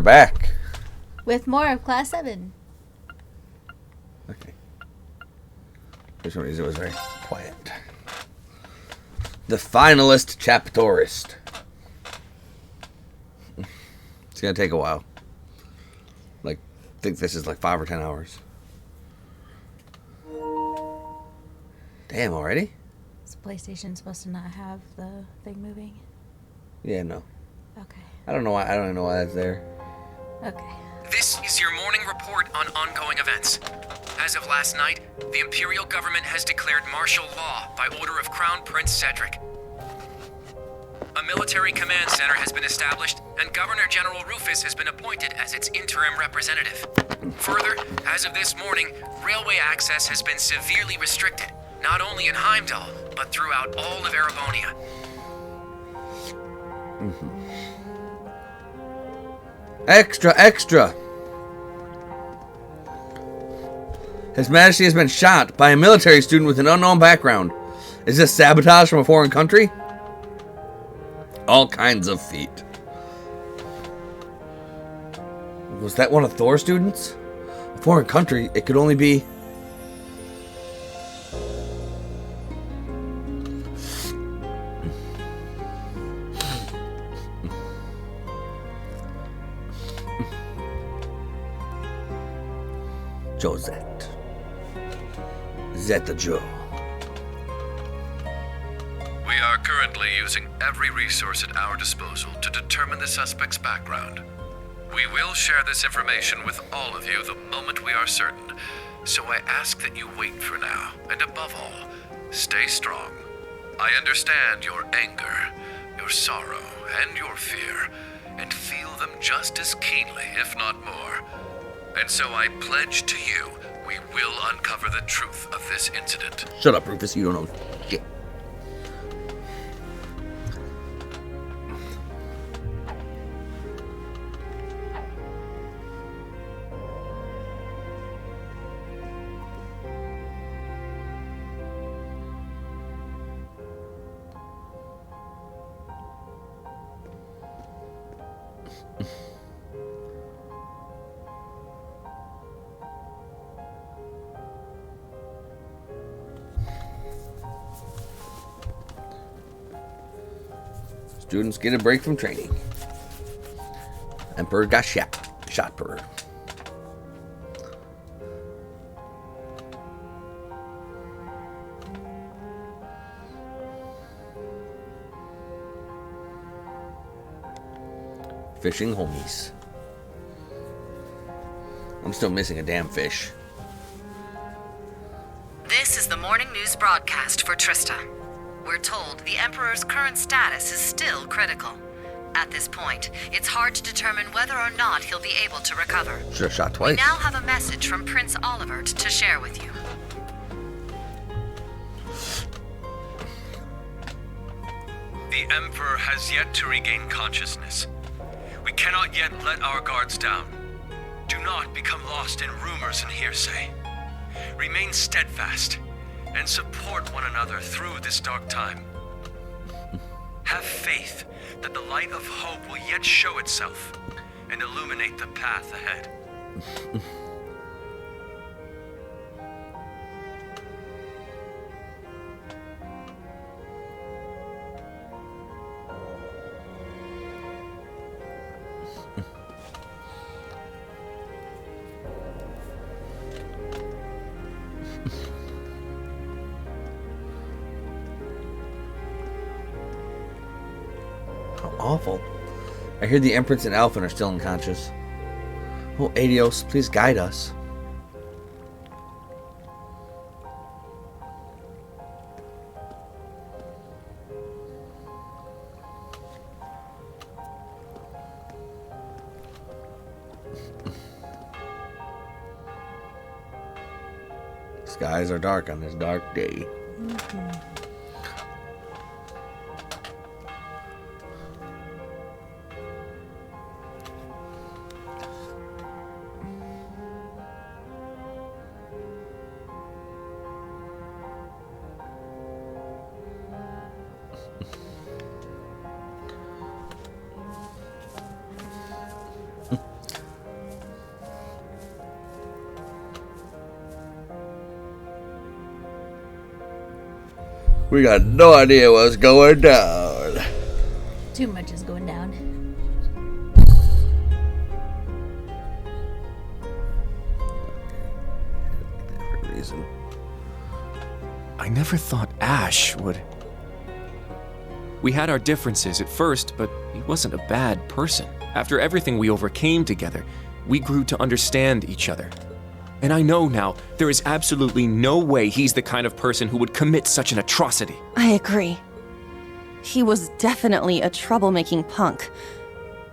back. With more of Class 7. Okay. For some reason it was very quiet. The finalist chapterist. It's gonna take a while. Like, I think this is like 5 or 10 hours. Damn, already? Is PlayStation supposed to not have the thing moving? Yeah, no. Okay. I don't know why. I don't even know why that's there. Okay. This is your morning report on ongoing events. As of last night, the Imperial government has declared martial law by order of Crown Prince Cedric. A military command center has been established, and Governor General Rufus has been appointed as its interim representative. Further, as of this morning, railway access has been severely restricted, not only in Heimdall, but throughout all of Erebonia. Extra, extra! His Majesty has been shot by a military student with an unknown background. Is this sabotage from a foreign country? All kinds of feet. Was that one of Thor's students? A foreign country, it could only be... Josette. Zeta Joe. We are currently using every resource at our disposal to determine the suspect's background. We will share this information with all of you the moment we are certain, so I ask that you wait for now, and above all, stay strong. I understand your anger, your sorrow, and your fear, and feel them just as keenly, if not more. And so I pledge to you, we will uncover the truth of this incident. Shut up, Rufus, you don't know shit. Students get a break from training. Emperor got shot. Shot per. Fishing homies. I'm still missing a damn fish. This is the morning news broadcast for Trista. We're told the Emperor's current status is still critical. At this point, it's hard to determine whether or not he'll be able to recover. Should have shot We twice. now have a message from Prince Olivert to share with you. The Emperor has yet to regain consciousness. We cannot yet let our guards down. Do not become lost in rumors and hearsay. Remain steadfast and support one another through this dark time. Have faith that the light of hope will yet show itself and illuminate the path ahead. How awful. I hear the Empress and Alphen are still unconscious. Oh, Adios, please guide us. Skies are dark on this dark day. We got no idea what's going down. Too much is going down. For a reason. I never thought Ash would. We had our differences at first, but he wasn't a bad person. After everything we overcame together, we grew to understand each other. And I know now there is absolutely no way he's the kind of person who would commit such an atrocity. I agree. He was definitely a troublemaking punk.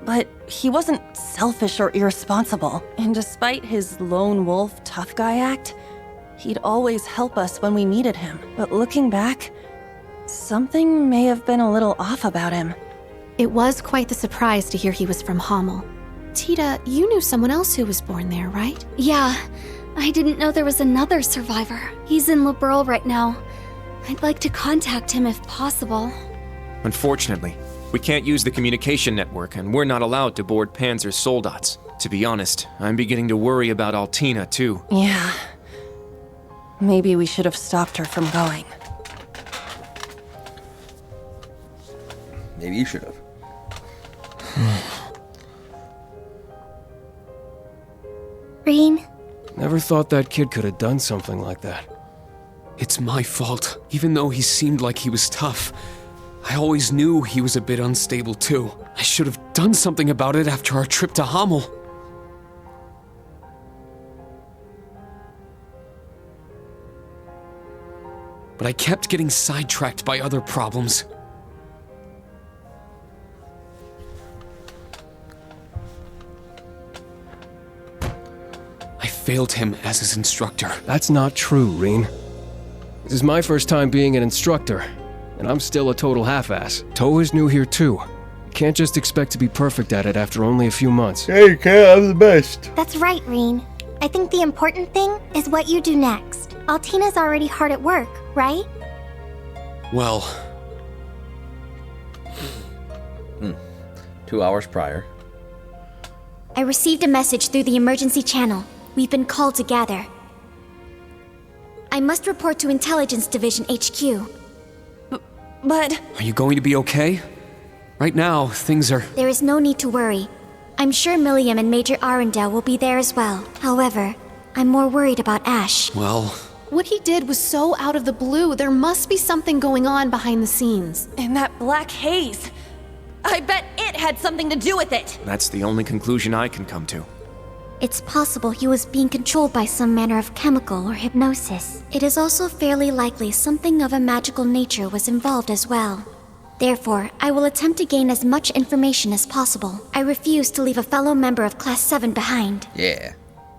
But he wasn't selfish or irresponsible. And despite his lone wolf tough guy act, he'd always help us when we needed him. But looking back, something may have been a little off about him. It was quite the surprise to hear he was from Hamel. Tita, you knew someone else who was born there, right? Yeah, I didn't know there was another survivor. He's in Liberl right now. I'd like to contact him if possible. Unfortunately, we can't use the communication network, and we're not allowed to board Panzer's soldats. To be honest, I'm beginning to worry about Altina, too. Yeah. Maybe we should have stopped her from going. Maybe you should have. Rean? Never thought that kid could have done something like that. It's my fault. Even though he seemed like he was tough, I always knew he was a bit unstable too. I should have done something about it after our trip to Hamel. But I kept getting sidetracked by other problems. I failed him as his instructor. That's not true, Rean. This is my first time being an instructor, and I'm still a total half-ass. Toa is new here too. You can't just expect to be perfect at it after only a few months. Hey, you can't. I'm the best. That's right, Rean. I think the important thing is what you do next. Altina's already hard at work, right? Well... 2 hours prior. I received a message through the emergency channel. We've been called to gather. I must report to Intelligence Division HQ. But... Are you going to be okay? Right now, things are... There is no need to worry. I'm sure Milliam and Major Arundel will be there as well. However, I'm more worried about Ash. Well... What he did was so out of the blue. There must be something going on behind the scenes. And that black haze. I bet it had something to do with it. That's the only conclusion I can come to. It's possible he was being controlled by some manner of chemical or hypnosis. It is also fairly likely something of a magical nature was involved as well. Therefore, I will attempt to gain as much information as possible. I refuse to leave a fellow member of Class 7 behind. Yeah.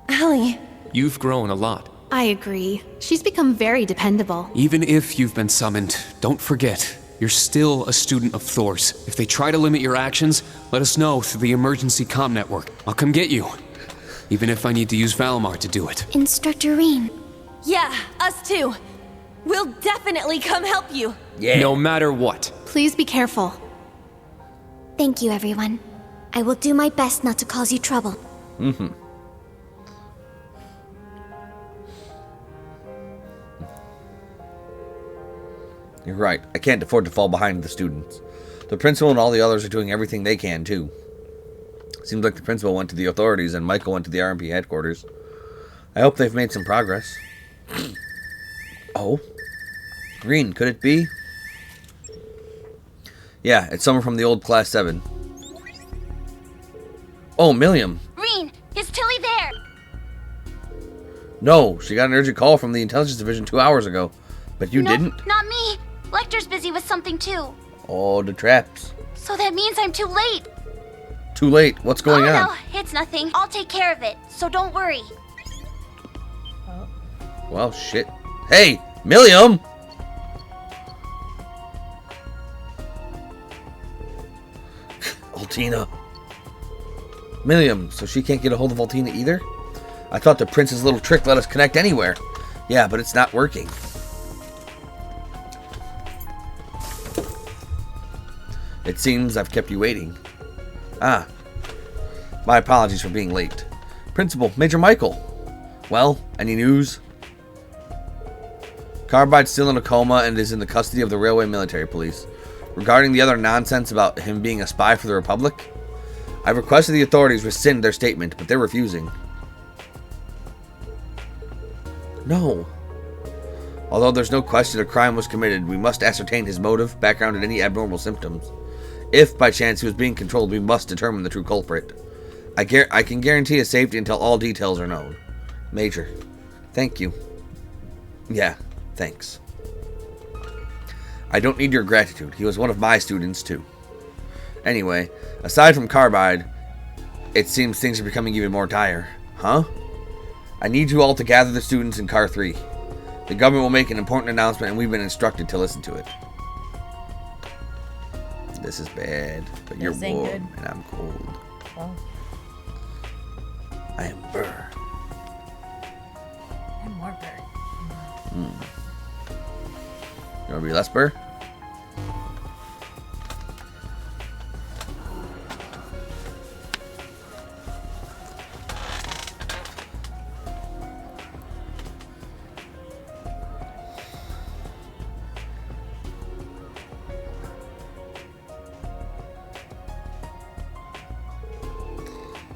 Allie. You've grown a lot. I agree. She's become very dependable. Even if you've been summoned, don't forget, you're still a student of Thor's. If they try to limit your actions, let us know through the emergency comm network. I'll come get you. Even if I need to use Valimar to do it. Instructor Rean. Yeah, us too. We'll definitely come help you. Yeah. No matter what. Please be careful. Thank you, everyone. I will do my best not to cause you trouble. You're right. I can't afford to fall behind the students. The principal and all the others are doing everything they can, too. Seems like the principal went to the authorities and Michael went to the RMP headquarters. I hope they've made some progress. Oh? Green, could it be? Yeah, it's someone from the old Class 7. Oh, Milliam. Rean, is Tilly there? No, she got an urgent call from the Intelligence Division 2 hours ago. But you didn't? Not me. Lecter's busy with something too. Oh, the traps. So that means I'm too late. Too late. What's going on? No, it's nothing. I'll take care of it, so don't worry. Well, shit. Hey, Milliam! Altina. Milliam, so she can't get a hold of Altina either? I thought the prince's little trick let us connect anywhere. Yeah, but it's not working. It seems I've kept you waiting. Ah. My apologies for being late. Principal, Major Michael. Well, any news? Carbide's still in a coma and is in the custody of the Railway Military Police. Regarding the other nonsense about him being a spy for the Republic, I've requested the authorities rescind their statement, but they're refusing. No. Although there's no question a crime was committed, we must ascertain his motive, background, and any abnormal symptoms. If, by chance, he was being controlled, we must determine the true culprit. I can guarantee his safety until all details are known. Major. Thank you. Yeah, thanks. I don't need your gratitude. He was one of my students, too. Anyway, aside from Carbide, it seems things are becoming even more dire. Huh? I need you all to gather the students in Car 3. The government will make an important announcement, and we've been instructed to listen to it. This is bad, but you're warm, and I'm cold. Oh. I am Burr. I'm more Burr. You want to be less Burr?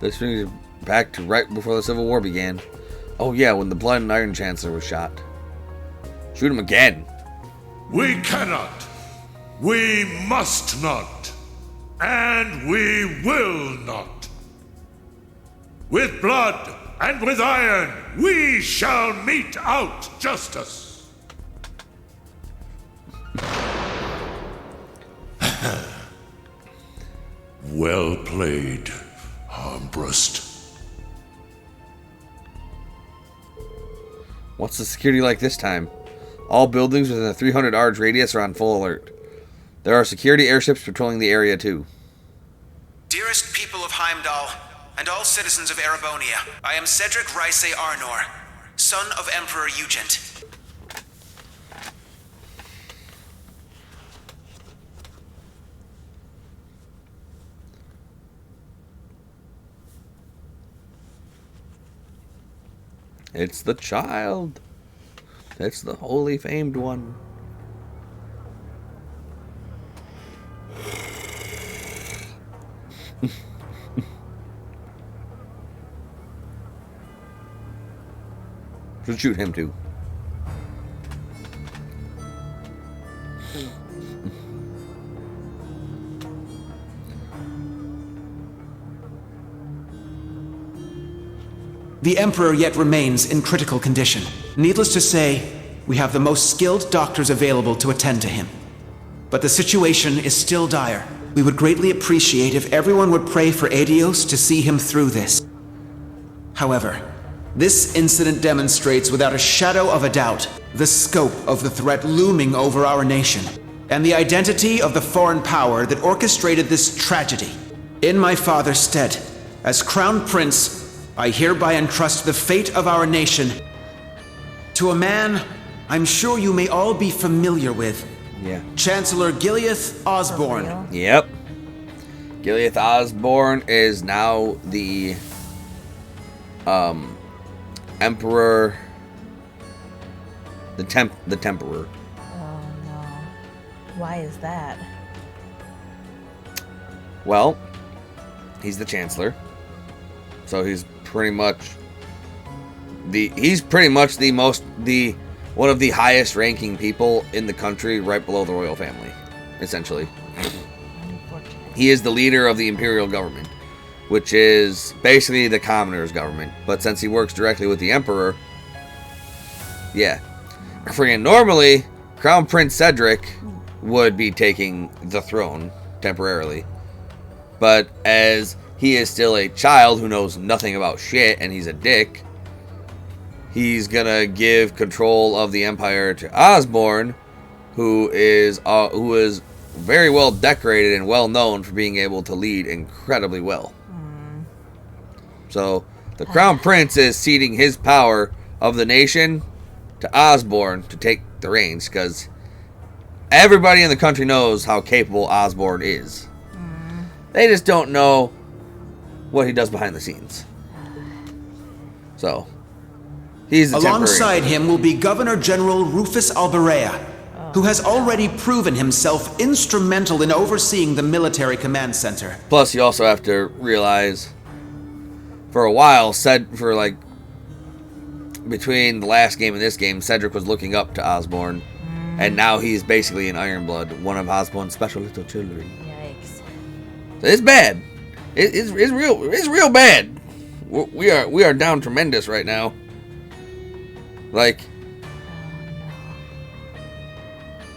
This brings us back to right before the Civil War began. Oh yeah, when the Blood and Iron Chancellor was shot. Shoot him again. We cannot. We must not. And we will not. With blood and with iron, we shall mete out justice. Well played, Armbrust. What's the security like this time? All buildings within a 300 ARG radius are on full alert. There are security airships patrolling the area too. Dearest people of Heimdall, and all citizens of Erebonia, I am Cedric Rysay Arnor, son of Emperor Ugent. It's the child. It's the holy famed one. Should shoot him too. The Emperor yet remains in critical condition. Needless to say, we have the most skilled doctors available to attend to him. But the situation is still dire. We would greatly appreciate if everyone would pray for Adios to see him through this. However, this incident demonstrates without a shadow of a doubt the scope of the threat looming over our nation, and the identity of the foreign power that orchestrated this tragedy. In my father's stead, as Crown Prince, I hereby entrust the fate of our nation to a man I'm sure you may all be familiar with. Yeah. Chancellor Gileath Osborne. Yep. Gileath Osborne is now the Emperor, the Temperor. Oh no. Why is that? Well, he's the Chancellor. So he's pretty much one of the highest ranking people in the country, right below the royal family, essentially. He is the leader of the imperial government, which is basically the commoner's government. But since he works directly with the emperor, yeah. Friggin' normally, Crown Prince Cedric would be taking the throne temporarily. But as he is still a child who knows nothing about shit and he's a dick, he's gonna give control of the empire to Osborne, who is very well decorated and well known for being able to lead incredibly well. So the Crown Prince is ceding his power of the nation to Osborne to take the reins, because everybody in the country knows how capable Osborne is. They just don't know what he does behind the scenes. So He's the Alongside him will be Governor General Rufus Alberea, who has already proven himself instrumental in overseeing the military command center. Plus, you also have to realize, for a while, between the last game and this game, Cedric was looking up to Osborn, and now he's basically an Ironblood, one of Osborn's special little children. Yikes. So it's bad. It's real bad. We are down tremendous right now. Like,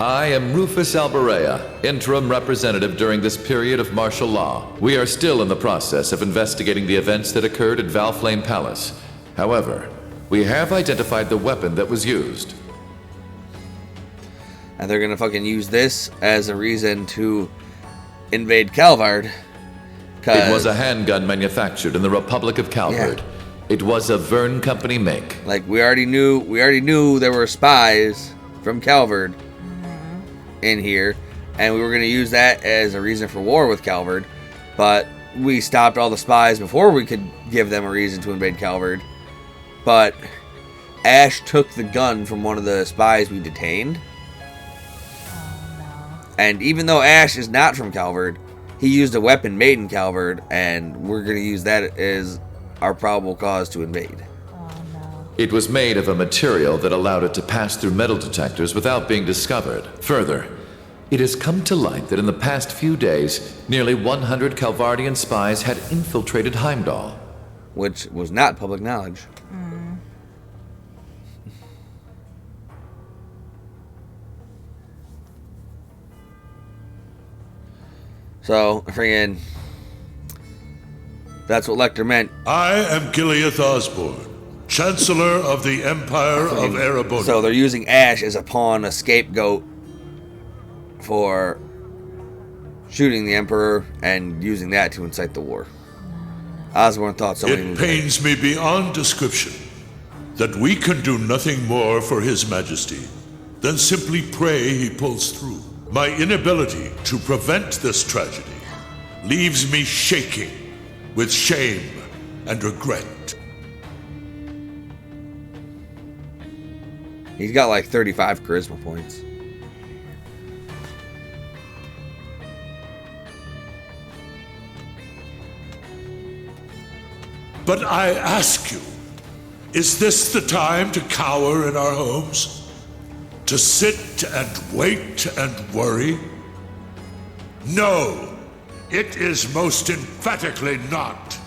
I am Rufus Alberea, interim representative during this period of martial law. We are still in the process of investigating the events that occurred at Valflame Palace. However, we have identified the weapon that was used. and they're gonna fucking use this as a reason to invade Calvard. It was a handgun manufactured in the Republic of Calvard. Yeah. It was a Verne Company make. Like, we already knew there were spies from Calvard in here, and we were going to use that as a reason for war with Calvard, but we stopped all the spies before we could give them a reason to invade Calvard. But Ash took the gun from one of the spies we detained. And even though Ash is not from Calvard, he used a weapon made in Calvard, and we're going to use that as our probable cause to invade. It was made of a material that allowed it to pass through metal detectors without being discovered. Further, it has come to light that in the past few days, nearly 100 Calvardian spies had infiltrated Heimdall. Which was not public knowledge. So, friggin', that's what Lecter meant. I am Gileath Osborn, Chancellor of the Empire of Erebor. So they're using Ash as a pawn, a scapegoat for shooting the Emperor and using that to incite the war. Osborn thought somebody It pains me beyond description that we can do nothing more for His Majesty than simply pray he pulls through. My inability to prevent this tragedy leaves me shaking with shame and regret. He's got like 35 charisma points. But I ask you, is this the time to cower in our homes? To sit and wait and worry? No, it is most emphatically not.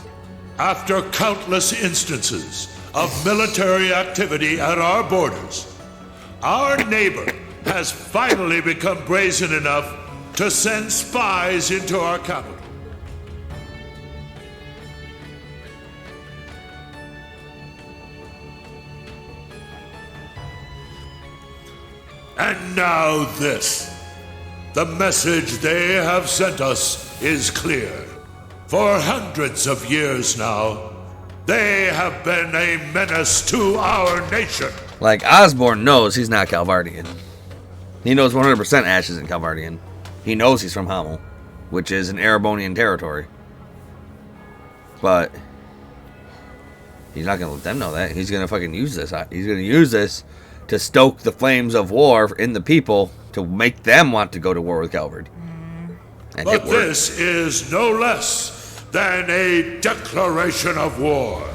After countless instances of military activity at our borders, our neighbor has finally become brazen enough to send spies into our capital. And now this. The message they have sent us is clear. For hundreds of years now, they have been a menace to our nation. Like, Osborn knows he's not Calvardian. He knows 100% Ash isn't Calvardian. He knows he's from Hamel, which is an Erebonian territory. But he's not going to let them know that. He's going to fucking use this. He's going to use this to stoke the flames of war in the people to make them want to go to war with Calvard. And but this is no less than a declaration of war.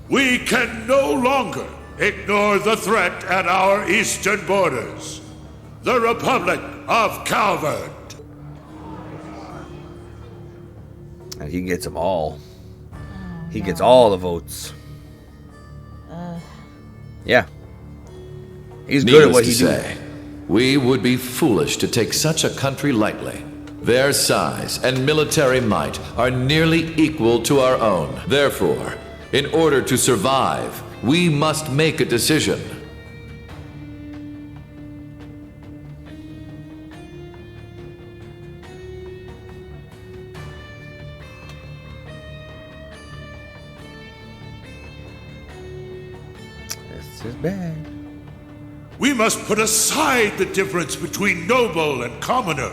We can no longer ignore the threat at our eastern borders. The Republic of Calvard. And he gets them all. He gets all the votes. Yeah. He's good at what he does. We would be foolish to take such a country lightly. Their size and military might are nearly equal to our own. Therefore, in order to survive, we must make a decision. This is bad. We must put aside the difference between noble and commoner,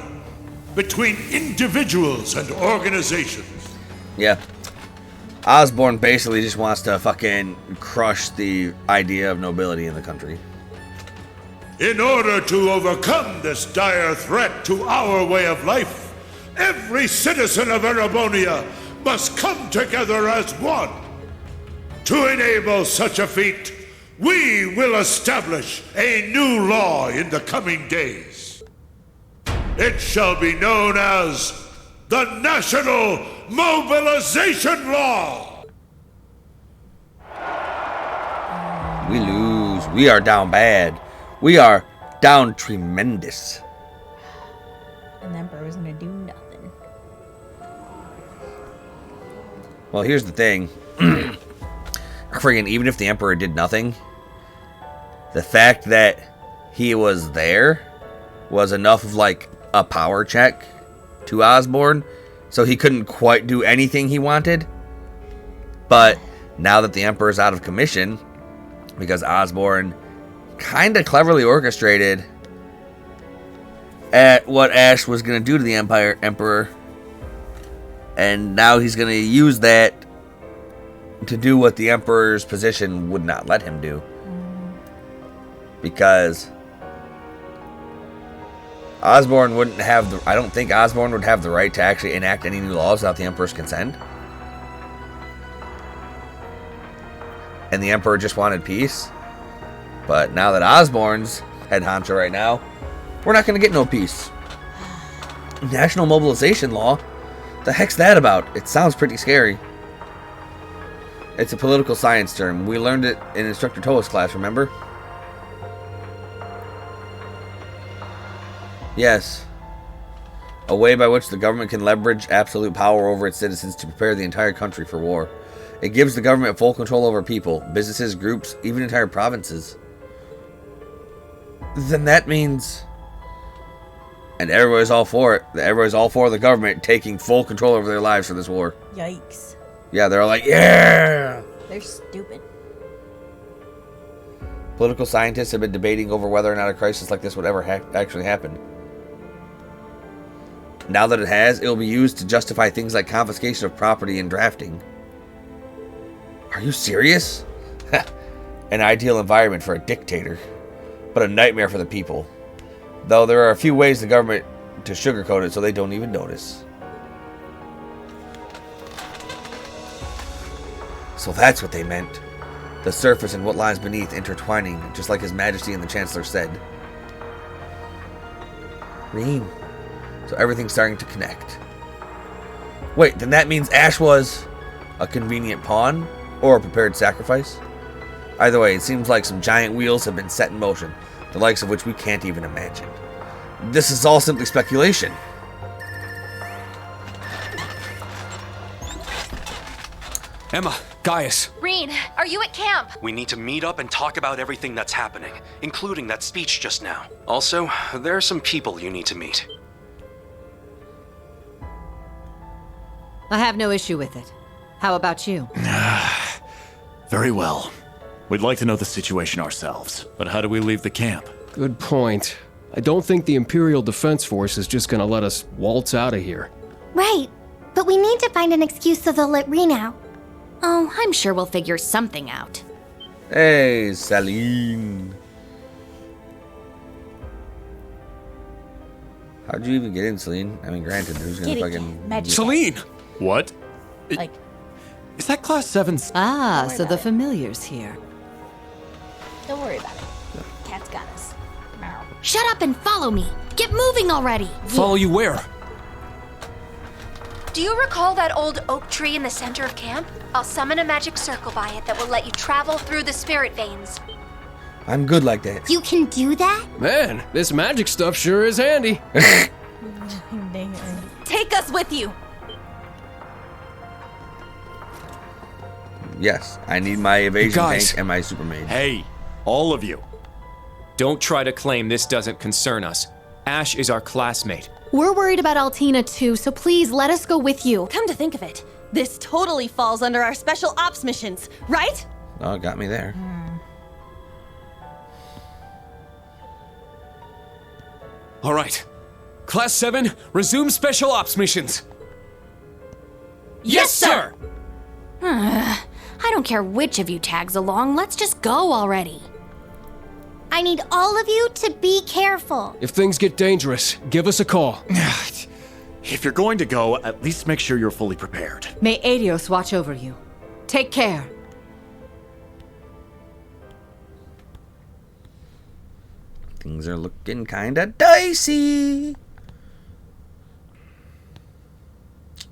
between individuals and organizations. Yeah. Osborn basically just wants to fucking crush the idea of nobility in the country. In order to overcome this dire threat to our way of life, every citizen of Erebonia must come together as one. To enable such a feat, we will establish a new law in the coming days. It shall be known as the National Mobilization Law. We lose. We are down bad. We are down tremendous. And the Emperor was gonna do nothing. Well, here's the thing. Friggin' even if the Emperor did nothing, the fact that he was there was enough of like a power check to Osborn, so he couldn't quite do anything he wanted. But now that the Emperor's out of commission, because Osborn kind of cleverly orchestrated at what Ash was going to do to the Emperor, and now he's going to use that to do what the Emperor's position would not let him do. Because Osborn wouldn't have the... I don't think Osborn would have the right to actually enact any new laws without the Emperor's consent. And the Emperor just wanted peace. But now that Osborn's head honcho right now, we're not going to get no peace. National mobilization law? The heck's that about? It sounds pretty scary. It's a political science term. We learned it in Instructor Toa's class, remember? Yes. A way by which the government can leverage absolute power over its citizens to prepare the entire country for war. It gives the government full control over people, businesses, groups, even entire provinces. Then that means... And everybody's all for it. Everybody's all for the government taking full control over their lives for this war. Yikes. Yeah, they're all like, yeah! They're stupid. Political scientists have been debating over whether or not a crisis like this would ever actually happen. Now that it has, it will be used to justify things like confiscation of property and drafting. Are you serious? An ideal environment for a dictator, but a nightmare for the people. Though there are a few ways the government to sugarcoat it so they don't even notice. So that's what they meant. The surface and what lies beneath intertwining, just like His Majesty and the Chancellor said. Rean. So everything's starting to connect. Wait, then that means Ash was a convenient pawn or a prepared sacrifice? Either way, it seems like some giant wheels have been set in motion, the likes of which we can't even imagine. This is all simply speculation. Emma, Gaius. Rean, are you at camp? We need to meet up and talk about everything that's happening, including that speech just now. Also, there are some people you need to meet. I have no issue with it. How about you? Very well. We'd like to know the situation ourselves, but how do we leave the camp? Good point. I don't think the Imperial Defense Force is just gonna let us waltz out of here. Right, but we need to find an excuse so they'll let Rean out. Oh, I'm sure we'll figure something out. Hey, Celine. How'd you even get in, Celine? I mean, granted, who's gonna fucking... Celine! What? Like... Is that Class 7's... Ah, so the familiar's here. Don't worry about it. Cat's got us. Shut up and follow me. Get moving already. Follow you where? Do you recall that old oak tree in the center of camp? I'll summon a magic circle by it that will let you travel through the spirit veins. I'm good like that. You can do that? Man, this magic stuff sure is handy. Take us with you. Yes, I need my evasion Guys. tank and my super maid. Hey, all of you. Don't try to claim this doesn't concern us. Ash is our classmate. We're worried about Altina too, so please let us go with you. Come to think of it, this totally falls under our special ops missions, right? Oh, got me there. All right. Class 7, resume special ops missions. Yes, sir! don't care which of you tags along, let's just go already. I need all of you to be careful. If things get dangerous, give us a call. If you're going to go, at least make sure you're fully prepared. May Adios watch over you. Take care. Things are looking kinda dicey.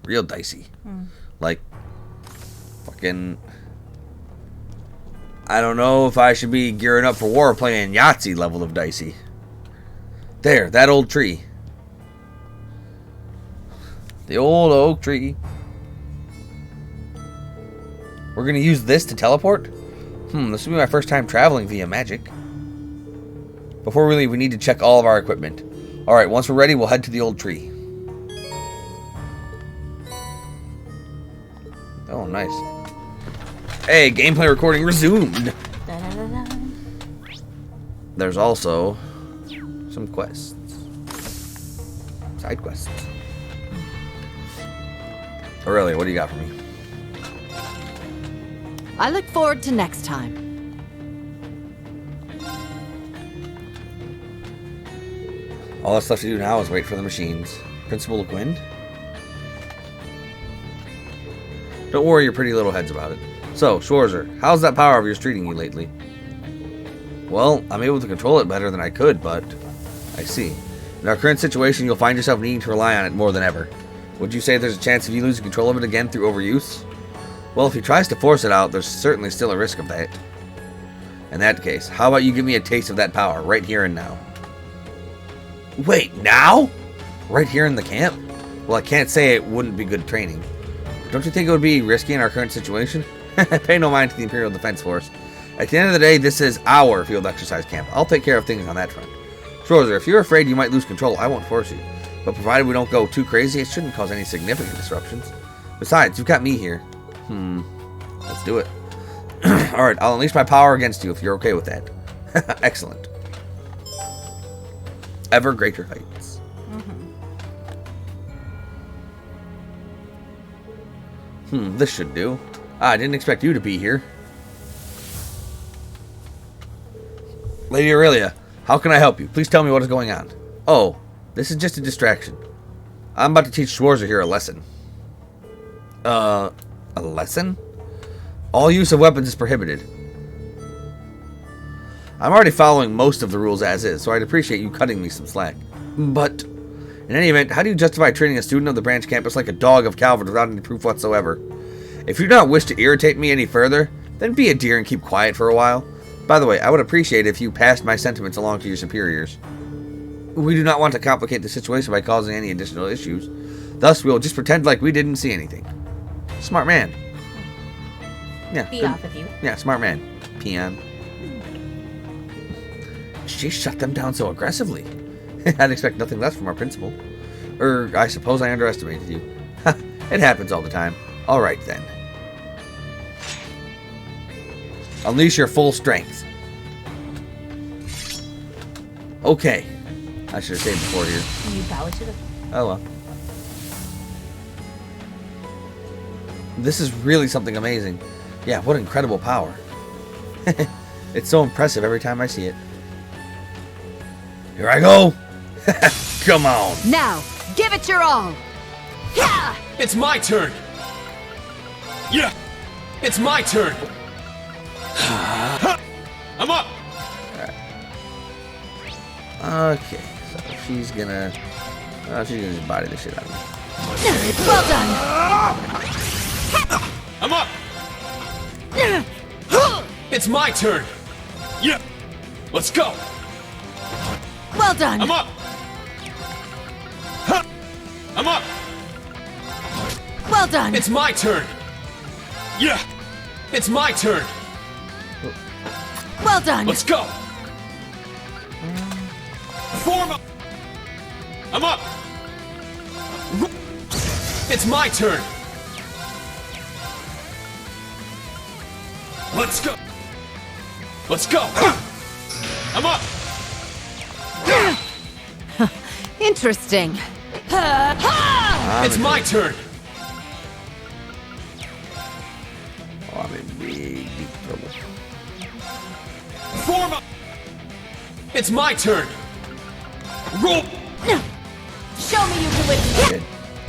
Real dicey. Like, fucking... I don't know if I should be gearing up for war or playing Yahtzee level of dicey. There, that old tree. The old oak tree. We're gonna use this to teleport? This will be my first time traveling via magic. Before we leave, we need to check all of our equipment. Alright, once we're ready, we'll head to the old tree. Oh, nice. Hey, gameplay recording resumed! There's also some quests. Side quests. Aurelia, what do you got for me? I look forward to next time. All that's left to do now is wait for the machines. Principal LeQuind? Don't worry your pretty little heads about it. So, Schwarzer, how's that power of yours treating you lately? Well, I'm able to control it better than I could, but... I see. In our current situation, you'll find yourself needing to rely on it more than ever. Would you say there's a chance of you losing control of it again through overuse? Well, if he tries to force it out, there's certainly still a risk of that. In that case, how about you give me a taste of that power, right here and now? Wait, now? Right here in the camp? Well, I can't say it wouldn't be good training. Don't you think it would be risky in our current situation? Pay no mind to the Imperial Defense Force. At the end of the day, this is our field exercise camp. I'll take care of things on that front. Schwarzer, if you're afraid you might lose control, I won't force you. But provided we don't go too crazy, it shouldn't cause any significant disruptions. Besides, you've got me here. Let's do it. Alright, I'll unleash my power against you if you're okay with that. Excellent. Ever greater heights. This should do. I didn't expect you to be here. Lady Aurelia, how can I help you? Please tell me what is going on. Oh, this is just a distraction. I'm about to teach Schwarzer here a lesson. A lesson? All use of weapons is prohibited. I'm already following most of the rules as is, so I'd appreciate you cutting me some slack. But, in any event, how do you justify treating a student of the branch campus like a dog of Calvard without any proof whatsoever? If you do not wish to irritate me any further, then be a dear and keep quiet for a while. By the way, I would appreciate it if you passed my sentiments along to your superiors. We do not want to complicate the situation by causing any additional issues. Thus, we will just pretend like we didn't see anything. Smart man. Yeah. Be off with you. Yeah, smart man. Peon. She shut them down so aggressively. I'd expect nothing less from our principal. I suppose I underestimated you. It happens all the time. Alright then. Unleash your full strength. Okay. I should have saved before here. You probably should have. Oh well. This is really something amazing. Yeah, what incredible power. It's so impressive every time I see it. Here I go! Come on! Now, give it your all! Yeah! It's my turn! Yeah! It's my turn! I'm up! Okay, so she's gonna just body the shit out of me. Well done! I'm up! It's my turn! Yeah! Let's go! Well done! I'm up! I'm up! Well done! It's my turn! Yeah! It's my turn! Well done! Let's go! Form up! I'm up! It's my turn! Let's go! Let's go! I'm up! Interesting. It's my turn! Oh, I'm in big, deep trouble. Form up! It's my turn! Roll! Show me you can win.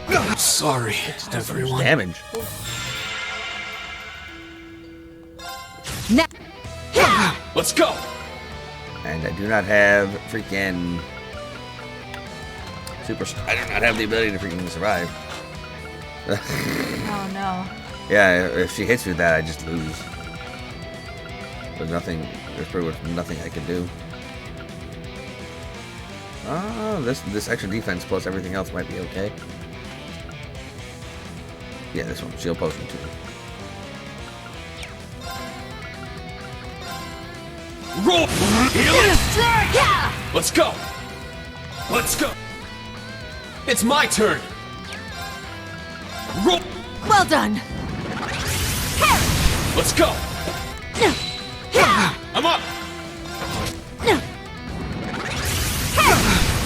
I'm sorry, everyone. Damage. Now. Let's go! And I do not have freaking I do not have the ability to freaking survive. Oh no. Yeah, if she hits me with that, I just lose. There's nothing. There's pretty much nothing I can do. This extra defense plus everything else might be okay. Yeah, this one. Shield potion too. Roll! Healing strike! Yeah! Let's go! Let's go! It's my turn! Roll! Well done! Let's go! I'm up!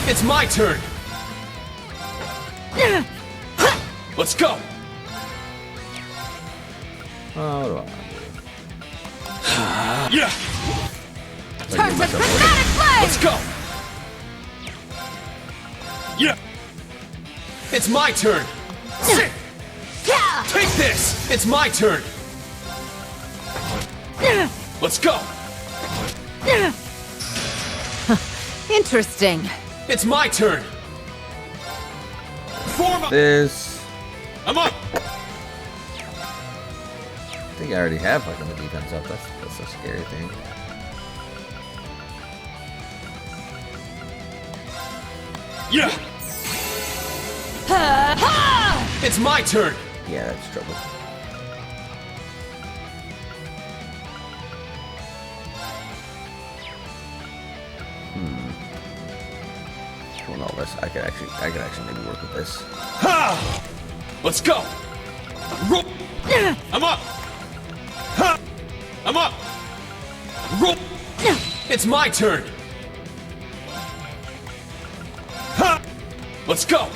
It's my turn! Let's go! Oh, what do I Yeah! Turn to prismatic flame! Let's go! Yeah! It's my turn! Sit! Take this! It's my turn! Let's go! Interesting. It's my turn! Form up! This. I'm up! I think I already have fucking the defense up. That's a scary thing. Yeah! It's my turn! Yeah, that's trouble. Well, no, this I could actually maybe work with this. Ha! Let's go! Roll! I'm up! Ha! I'm up! Roll! It's my turn! Ha! Let's go!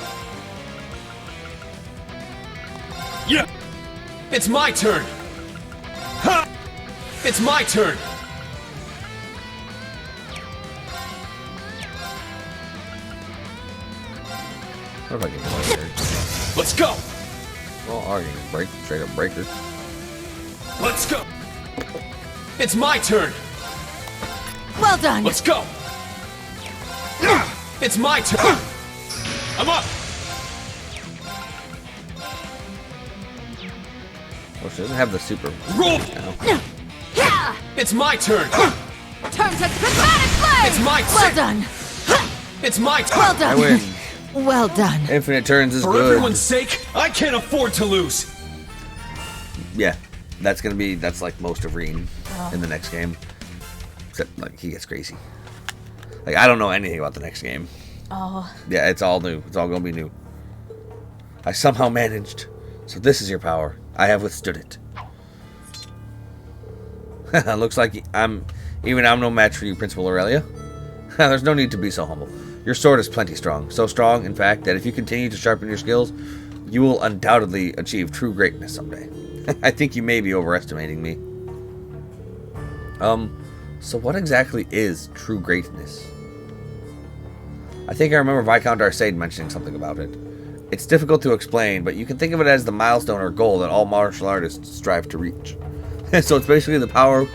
Yeah! It's my turn! Ha! It's my turn! What if I can go over there? Let's go! Well, I can just break, straight up breaker. Let's go! It's my turn! Well done! Let's go! It's my turn! I'm up! Well, she doesn't have the super. Roll! Now. It's my turn! Turn to prismatic flame! It's my Well turn! done! It's my turn! Well I done! win. Well done. Infinite turns is For good. everyone's sake, I can't afford to lose! Yeah, that's like most of Reen in the next game. Except like he gets crazy. Like I don't know anything about the next game. Oh. Yeah, it's all new. It's all gonna be new. I somehow managed. So this is your power. I have withstood it. Looks like I'm no match for you, Principal Aurelia. There's no need to be so humble. Your sword is plenty strong. So strong, in fact, that if you continue to sharpen your skills, you will undoubtedly achieve true greatness someday. I think you may be overestimating me. So what exactly is true greatness? I think I remember Viscount Arcade mentioning something about it. It's difficult to explain, but you can think of it as the milestone or goal that all martial artists strive to reach. So it's basically the power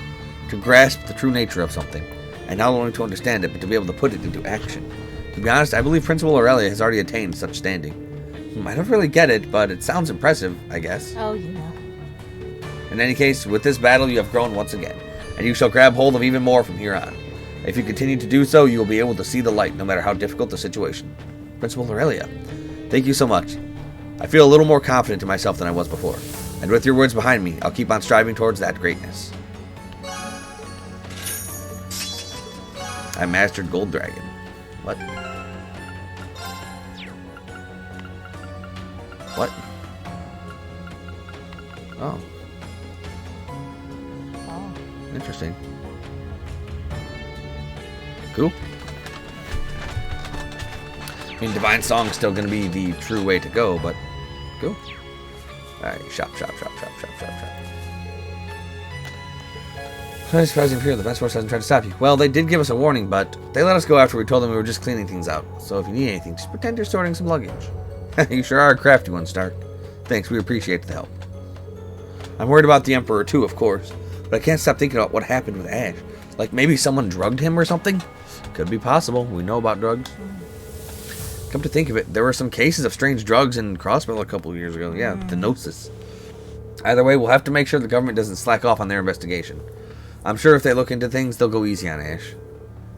to grasp the true nature of something, and not only to understand it, but to be able to put it into action. To be honest, I believe Principal Aurelia has already attained such standing. I don't really get it, but it sounds impressive, I guess. Oh, you know. In any case, with this battle you have grown once again, and you shall grab hold of even more from here on. If you continue to do so, you will be able to see the light, no matter how difficult the situation. Principal Aurelia, thank you so much. I feel a little more confident in myself than I was before, and with your words behind me, I'll keep on striving towards that greatness. I mastered Gold Dragon. What? What? Oh. Oh. Interesting. Cool. I mean, Divine Song is still going to be the true way to go, but cool. Alright, shop. I'm surprised you're here. The best force hasn't tried to stop you. Well, they did give us a warning, but they let us go after we told them we were just cleaning things out. So if you need anything, just pretend you're sorting some luggage. You sure are a crafty one, Stark. Thanks, we appreciate the help. I'm worried about the Emperor too, of course. But I can't stop thinking about what happened with Ash. Like maybe someone drugged him or something? Could be possible. We know about drugs. Come to think of it, there were some cases of strange drugs in Crossbell a couple of years ago. Yeah, the Gnosis. Either way, we'll have to make sure the government doesn't slack off on their investigation. I'm sure if they look into things, they'll go easy on Ash.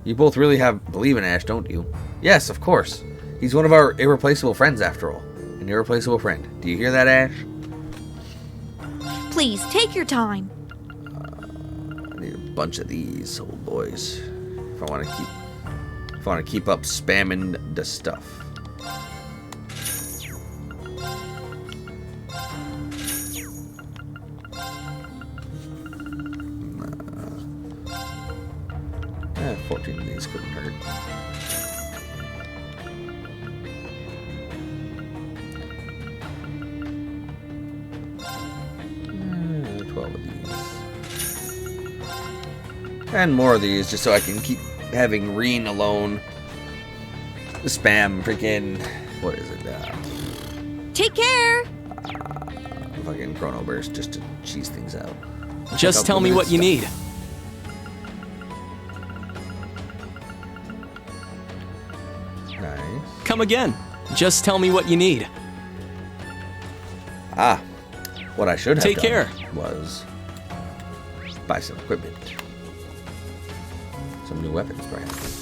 You both really believe in Ash, don't you? Yes, of course. He's one of our irreplaceable friends, after all. An irreplaceable friend. Do you hear that, Ash? Please, take your time. I need a bunch of these old boys. If I want to keep up spamming the stuff. Yeah, 14 of these couldn't hurt. Yeah, 12 of these. And more of these, just so I can keep having Reen alone. Spam freaking... What is it? Take care! Fucking Chrono Burst, just to cheese things out. Just tell me what you need. Nice. Come again. Just tell me what you need. Ah, what I should have Take done care. was buy some equipment. Some new weapons, perhaps.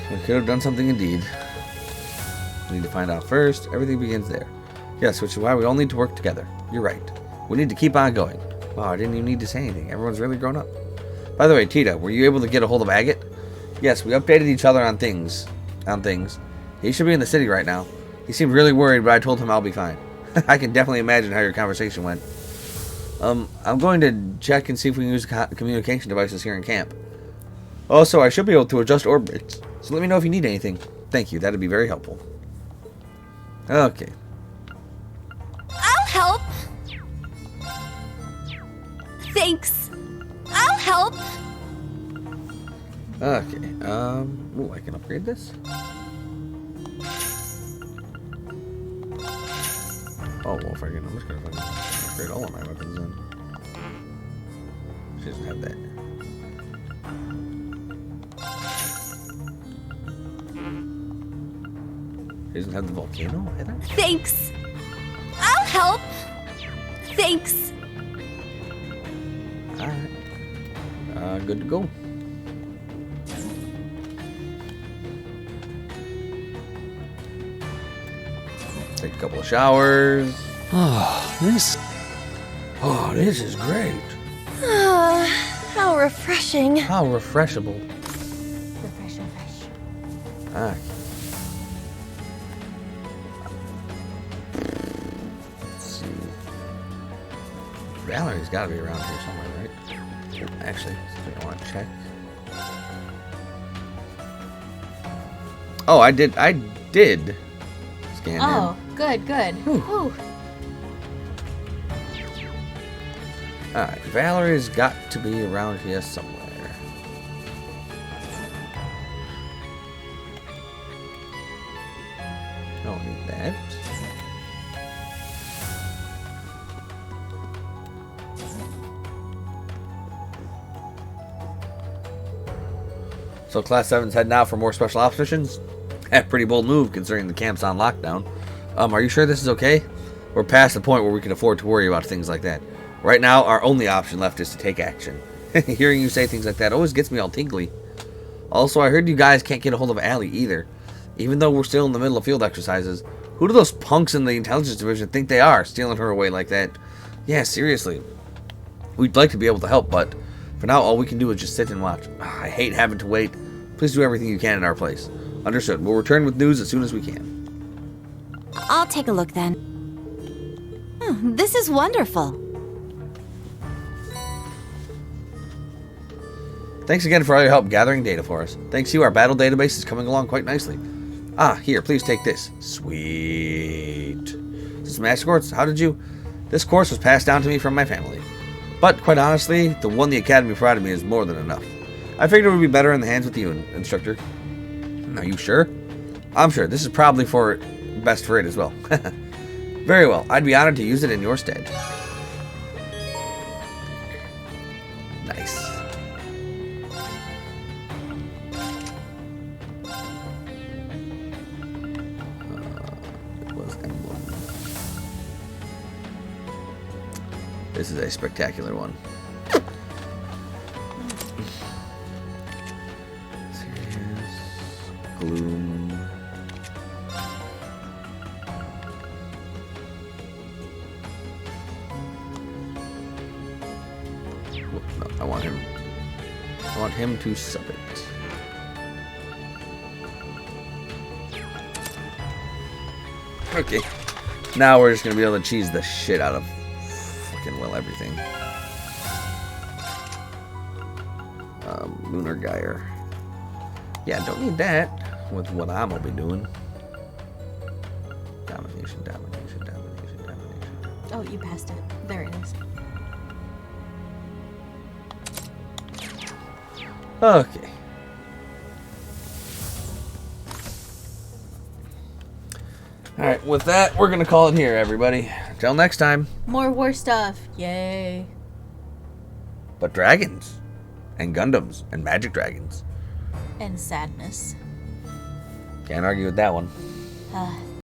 We could have done something indeed. We need to find out first. Everything begins there. Yes, which is why we all need to work together. You're right. We need to keep on going. Wow, I didn't even need to say anything. Everyone's really grown up. By the way, Tita, were you able to get a hold of Agate? Yes, we updated each other on things. He should be in the city right now. He seemed really worried, but I told him I'll be fine. I can definitely imagine how your conversation went. I'm going to check and see if we can use communication devices here in camp. Also, I should be able to adjust orbits, so let me know if you need anything. Thank you, that'd be very helpful. Okay. I'll help. Thanks. I'll help. Okay, ooh, I can upgrade this? Oh, well, if I can, I'm just gonna fucking upgrade all of my weapons then. She doesn't have that. She doesn't have the volcano either? Thanks. I'll help. Thanks. Alright. Good to go. Take a couple of showers. Oh, this is great. How refreshing. How refreshable. Refresh. Alright. Let's see. Valerie's gotta be around here somewhere, right? Actually, I want to check. Oh, I did scan Oh, good. Whew. Alright, Valerie's got to be around here somewhere. Don't need that. So Class 7's heading out for more special ops missions? A pretty bold move considering the camp's on lockdown. Are you sure this is okay? We're past the point where we can afford to worry about things like that. Right now, our only option left is to take action. Hearing you say things like that always gets me all tingly. Also, I heard you guys can't get a hold of Allie either. Even though we're still in the middle of field exercises, who do those punks in the intelligence division think they are, stealing her away like that? Yeah, seriously. We'd like to be able to help, but for now, all we can do is just sit and watch. I hate having to wait. Please do everything you can in our place. Understood. We'll return with news as soon as we can. I'll take a look then. This is wonderful. Thanks again for all your help gathering data for us. Thanks to you, our battle database is coming along quite nicely. Ah, here, please take this. Sweet. Is this Master Course? How did you... This course was passed down to me from my family. But, quite honestly, the one the Academy provided me is more than enough. I figured it would be better in the hands with you, Instructor. Are you sure? I'm sure. This is probably best for it as well. Very well. I'd be honored to use it in your stead. Nice. It was emblem. This is a spectacular one. Gloom. No, I want him. I want him to sub it. Okay. Now we're just gonna be able to cheese the shit out of fucking well everything. Lunar Gyre. Yeah, don't need that with what I'm gonna be doing. Domination. Oh, you passed it. There it is. Okay. Alright, with that, we're gonna call it here, everybody. Until next time. More war stuff. Yay. But dragons. And Gundams. And magic dragons. And sadness. Can't argue with that one.